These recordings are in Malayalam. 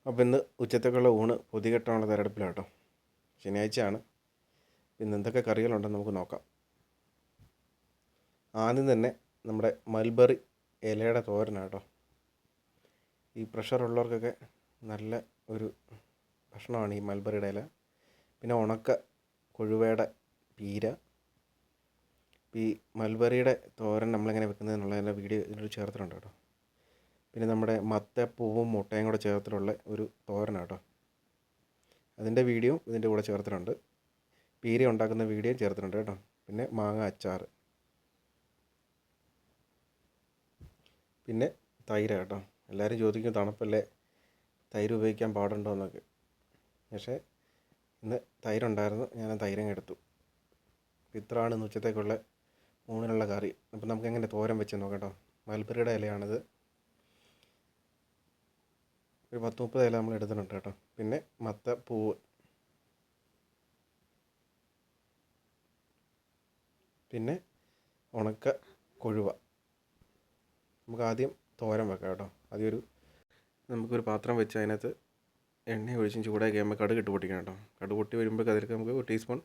അപ്പോൾ ഇന്ന് ഉച്ചത്തേക്കുള്ള ഊണ് പൊതികെട്ടാനുള്ള തയ്യാറെടുപ്പിലാണ് കേട്ടോ. ശനിയാഴ്ചയാണ്. ഇന്ന് എന്തൊക്കെ കറികളുണ്ടെന്ന് നമുക്ക് നോക്കാം. ആദ്യം തന്നെ നമ്മുടെ മൽബറി ഇലയുടെ തോരനാണ് കേട്ടോ. ഈ പ്രഷറുള്ളവർക്കൊക്കെ നല്ല ഒരു ഭക്ഷണമാണ് ഈ മൽബറിയുടെ ഇല. പിന്നെ ഉണക്ക കൊഴുവയുടെ പീര. ഈ മൽബറിയുടെ തോരൻ നമ്മളെങ്ങനെ വെക്കുന്നതെന്നുള്ളതിൻ്റെ വീഡിയോ ഇതിനോട് ചേർത്തിട്ടുണ്ട് കേട്ടോ. പിന്നെ നമ്മുടെ മത്തപ്പൂവും മുട്ടയും കൂടെ ചേർത്തിട്ടുള്ള ഒരു തോരനാണ് കേട്ടോ. അതിൻ്റെ വീഡിയോ ഇതിൻ്റെ കൂടെ ചേർത്തിട്ടുണ്ട്. പീര ഉണ്ടാക്കുന്ന വീഡിയോ ചേർത്തിട്ടുണ്ട് കേട്ടോ. പിന്നെ മാങ്ങ അച്ചാർ, പിന്നെ തൈര് കേട്ടോ. എല്ലാവരും ചോദിക്കും തണുപ്പല്ലേ തൈര് ഉപയോഗിക്കാൻ പാടുണ്ടോ എന്നൊക്കെ. പക്ഷേ ഇന്ന് തൈരുണ്ടായിരുന്നു, ഞാൻ തൈരങ്ങ് എടുത്തു. ഇത്രയാണ് ഇന്ന് ഉച്ചത്തേക്കുള്ള ഊണിനുള്ള കറി. അപ്പം നമുക്ക് എങ്ങനെ തോരൻ വെച്ച് നോക്കാം കേട്ടോ. മൽബറിയുടെ ഇലയാണിത്. ഒരു 10-30 ഇല നമ്മൾ എടുത്തിട്ടുണ്ട് കേട്ടോ. പിന്നെ മത്തപ്പൂവ്, പിന്നെ ഉണക്ക കൊഴുവ. നമുക്ക് ആദ്യം തോരൻ വെക്കാം കേട്ടോ. ആദ്യം നമുക്കൊരു പാത്രം വെച്ച് അതിനകത്ത് എണ്ണ ഒഴിച്ചും ചൂടാക്കി കഴിയുമ്പോൾ കടുക് ഇട്ട് പൊട്ടിക്കണം കേട്ടോ. കടുക് പൊട്ടി വരുമ്പോൾ അതിലേക്ക് നമുക്ക് 1 ടീസ്പൂൺ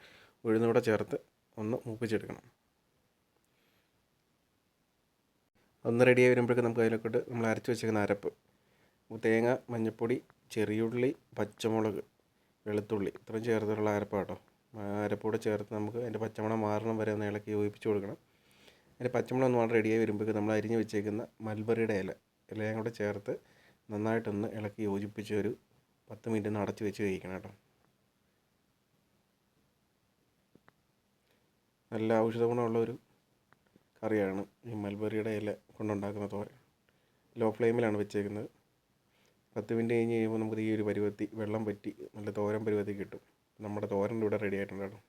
ഉഴുന്നുകൂടെ ചേർത്ത് ഒന്ന് മൂപ്പിച്ചെടുക്കണം. ഒന്ന് റെഡിയായി വരുമ്പോഴേക്കും നമുക്ക് അതിലേക്കിട്ട് നമ്മൾ അരച്ച് വെച്ചിരിക്കുന്ന അരപ്പ്, തേങ്ങ, മഞ്ഞൾപ്പൊടി, ചെറിയുള്ളി, പച്ചമുളക്, വെളുത്തുള്ളി ഇത്രയും ചേർത്തിട്ടുള്ള അരപ്പാണ് കേട്ടോ. അരപ്പൂടെ ചേർത്ത് നമുക്ക് അതിൻ്റെ പച്ചമണം മാറണം വരെ ഒന്ന് ഇളക്കി യോജിപ്പിച്ച് കൊടുക്കണം. അതിൻ്റെ പച്ചമണം ഒന്ന് വളരെ റെഡിയായി വരുമ്പോഴേക്കും നമ്മൾ അരിഞ്ഞ് വെച്ചേക്കുന്ന മൽബറിയുടെ ഇലയും കൂടെ ചേർത്ത് നന്നായിട്ടൊന്ന് ഇളക്കി യോജിപ്പിച്ച് ഒരു 10 മിനിറ്റ് ഒന്ന് അടച്ച് വെച്ച് കഴിക്കണം കേട്ടോ. നല്ല ഔഷധ ഗുണമുള്ള ഒരു കറിയാണ് ഈ മൽബറിയുടെ ഇല കൊണ്ടുണ്ടാക്കുന്ന തോരൻ. ലോ ഫ്ലെയിമിലാണ് വെച്ചേക്കുന്നത്. 10 മിനിറ്റ് കഴിഞ്ഞ് കഴിയുമ്പോൾ നമുക്ക് ഈ ഒരു പരുവത്തി വെള്ളം പറ്റി നല്ല തോരൻ പരുവത്തി കിട്ടും. നമ്മുടെ തോരൻ ഇവിടെ റെഡി ആയിട്ടുണ്ട് കേട്ടോ.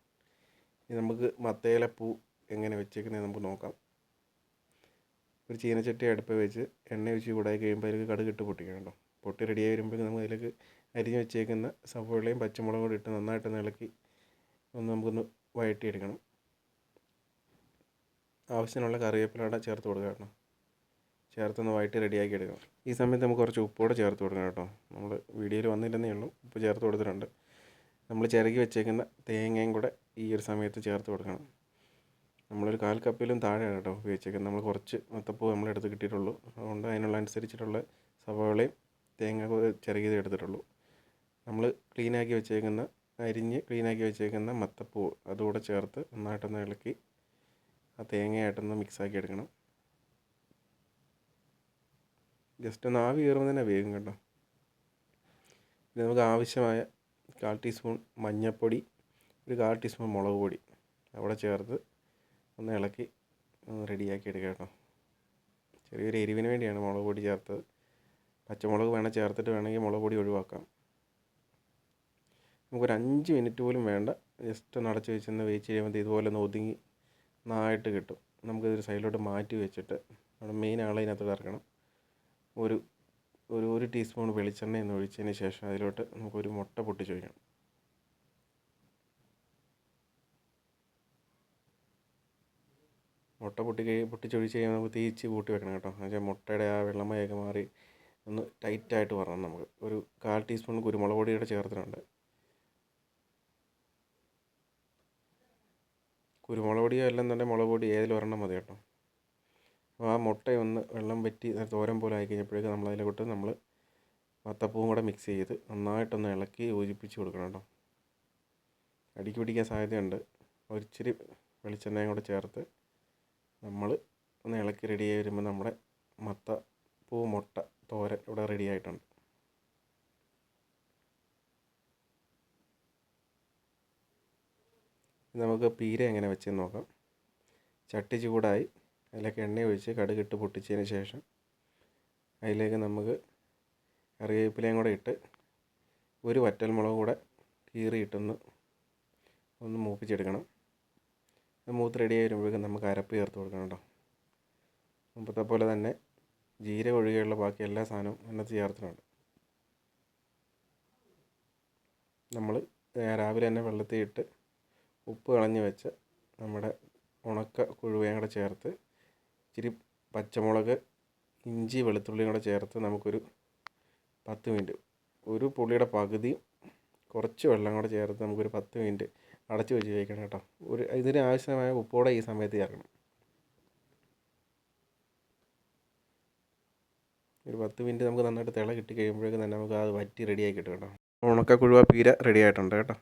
ഇനി നമുക്ക് മത്തയിലപ്പൂ എങ്ങനെ വെച്ചേക്കുന്നത് നമുക്ക് നോക്കാം. ഒരു ചീനച്ചട്ടി അടുപ്പ് വെച്ച് എണ്ണ ഒഴിച്ച് ചൂടായി കഴിയുമ്പോൾ അതിലേക്ക് കടുക് ഇട്ട് പൊട്ടിക്കണം കേട്ടോ. പൊട്ടി റെഡിയായി വരുമ്പോഴേക്കും നമുക്ക് അതിലേക്ക് അരിഞ്ഞ് വെച്ചേക്കുന്ന സവോളയും പച്ചമുളകും കൂടി ഇട്ട് നന്നായിട്ടൊന്ന് ഇളക്കി നമുക്കൊന്ന് വഴറ്റിയെടുക്കണം. ആവശ്യത്തിനുള്ള കറിവേപ്പിലയുടെ ചേർത്ത് കൊടുക്കുക കേട്ടോ. ചേർത്തൊന്ന് വഴറ്റി റെഡിയാക്കി എടുക്കണം. ഈ സമയത്ത് നമുക്ക് കുറച്ച് ഉപ്പുകൂടെ ചേർത്ത് കൊടുക്കണം കേട്ടോ. നമ്മൾ വീഡിയോയിൽ വന്നില്ലെന്നേ ഉള്ളൂ, ഉപ്പ് ചേർത്ത് കൊടുത്തിട്ടുണ്ട്. നമ്മൾ ചിരകി വെച്ചേക്കുന്ന തേങ്ങയും കൂടെ ഈ ഒരു സമയത്ത് ചേർത്ത് കൊടുക്കണം. നമ്മളൊരു 1/4 കപ്പിലും താഴെയാണ് കേട്ടോ ഉപയോഗിച്ചേക്കുന്നത്. നമ്മൾ കുറച്ച് മത്തപ്പൂ നമ്മളെടുത്ത് കിട്ടിയിട്ടുള്ളൂ. അതുകൊണ്ട് അതിനുള്ള അനുസരിച്ചിട്ടുള്ള സവാളയും തേങ്ങ ചിരകിയത് എടുത്തിട്ടുള്ളൂ. നമ്മൾ ക്ലീനാക്കി വെച്ചേക്കുന്ന മത്തപ്പൂ അതുകൂടെ ചേർത്ത് നന്നായിട്ടൊന്ന് ഇളക്കി ആ തേങ്ങയായിട്ടൊന്ന് മിക്സാക്കി എടുക്കണം. ജസ്റ്റ് ഒന്ന് ആവി കയറുമ്പോൾ തന്നെ വേഗം കേട്ടോ. പിന്നെ നമുക്ക് ആവശ്യമായ 1/4 ടീസ്പൂൺ മഞ്ഞൾപ്പൊടി, ഒരു 1/4 ടീസ്പൂൺ മുളക് പൊടി അവിടെ ചേർത്ത് ഒന്ന് ഇളക്കി ഒന്ന് റെഡിയാക്കി എടുക്കുക കേട്ടോ. ചെറിയൊരു എരിവിന് വേണ്ടിയാണ് മുളക് പൊടി ചേർത്തത്. പച്ചമുളക് ചേർത്തിട്ട് വേണമെങ്കിൽ മുളക് പൊടി ഒഴിവാക്കാം. നമുക്കൊരു 5 മിനിറ്റ് പോലും വേണ്ട, ജസ്റ്റ് ഒന്ന് അടച്ച് വെച്ചൊന്ന് വേവിച്ച് കഴിയുമ്പോൾ ഇതുപോലെ ഒന്ന് ഒതുങ്ങി നന്നായിട്ട് കിട്ടും. നമുക്കിതൊരു സൈഡിലോട്ട് മാറ്റി വെച്ചിട്ട് നമ്മുടെ മെയിൻ ആളെ ഇതിനകത്ത് ഇറക്കണം. ഒരു ടീസ്പൂൺ വെളിച്ചെണ്ണ ഒന്ന് ഒഴിച്ചതിന് ശേഷം അതിലോട്ട് നമുക്കൊരു മുട്ട പൊട്ടിച്ച് വയ്ക്കണം. മുട്ട പൊട്ടിച്ചൊഴിച്ച് കഴിയുമ്പോൾ നമുക്ക് തീച്ച് കൂട്ടി വെക്കണം കേട്ടോ. എന്നുവെച്ചാൽ മുട്ടയുടെ ആ വെള്ളമയൊക്കെ മാറി ഒന്ന് ടൈറ്റായിട്ട് വരണം. നമുക്ക് ഒരു 1/4 ടീസ്പൂൺ കുരുമുളക് പൊടിയുടെ ചേർത്തിട്ടുണ്ട്. കുരുമുളക് പൊടിയോ അല്ലെന്നുണ്ടെങ്കിൽ മുളക് പൊടി ഏതിലൊരെണ്ണം മതി കേട്ടോ. അപ്പോൾ ആ മുട്ടയൊന്ന് വെള്ളം പറ്റി തോരൻ പോലെ ആയി കഴിഞ്ഞപ്പോഴേക്കും നമ്മളതിലോട്ട് നമ്മൾ മത്തപ്പൂവും കൂടെ മിക്സ് ചെയ്ത് നന്നായിട്ടൊന്ന് ഇളക്കി യോജിപ്പിച്ച് കൊടുക്കണം കേട്ടോ. അടിക്ക് പിടിക്കാൻ സാധ്യതയുണ്ട്. ഒരിച്ചിരി വെളിച്ചെണ്ണയും കൂടെ ചേർത്ത് നമ്മൾ ഒന്ന് ഇളക്കി റെഡിയായി വരുമ്പോൾ നമ്മുടെ മത്തപ്പൂ മുട്ട തോരൻ ഇവിടെ റെഡി ആയിട്ടുണ്ട്. നമുക്ക് പീര എങ്ങനെ വെച്ചെന്ന് നോക്കാം. ചട്ടി ചൂടായി അതിലേക്ക് എണ്ണ ഒഴിച്ച് കടുകിട്ട് പൊട്ടിച്ചതിന് ശേഷം അതിലേക്ക് നമുക്ക് കറിവേപ്പിലയും കൂടെ ഇട്ട് ഒരു വറ്റൽമുളക് കൂടെ കീറിയിട്ടൊന്ന് മൂപ്പിച്ചെടുക്കണം. മൂത്ത് റെഡിയായി വരുമ്പോഴേക്കും നമുക്ക് അരപ്പ് ചേർത്ത് കൊടുക്കണം കേട്ടോ. മുമ്പത്തെ പോലെ തന്നെ ജീരകം ഒഴികെയുള്ള ബാക്കി എല്ലാ സാധനവും അതിനകത്ത് ചേർത്തിട്ടുണ്ട്. നമ്മൾ രാവിലെ തന്നെ വെള്ളത്തിൽ ഇട്ട് ഉപ്പ് കളഞ്ഞ് വെച്ച് നമ്മുടെ ഉണക്ക കൊഴുവയും കൂടെ ചേർത്ത് ഇച്ചിരി പച്ചമുളക്, ഇഞ്ചി, വെളുത്തുള്ളിയും കൂടെ ചേർത്ത് നമുക്കൊരു 10 മിനിറ്റ് ഒരു പുളിയുടെ പകുതി കുറച്ച് വെള്ളം കൂടെ ചേർത്ത് നമുക്കൊരു 10 മിനിറ്റ് അടച്ച് വെച്ച് വേവിക്കണം കേട്ടോ. ഇതിന് ആവശ്യമായ ഉപ്പോടെ ഈ സമയത്ത് ചേർക്കണം. ഒരു 10 മിനിറ്റ് നമുക്ക് നന്നായിട്ട് തിള കിട്ടി കഴിയുമ്പോഴേക്കും തന്നെ നമുക്ക് അത് വറ്റി റെഡിയാക്കി കിട്ടും കേട്ടോ. ഉണക്ക കുഴുവ പീര റെഡി ആയിട്ടുണ്ട് കേട്ടോ.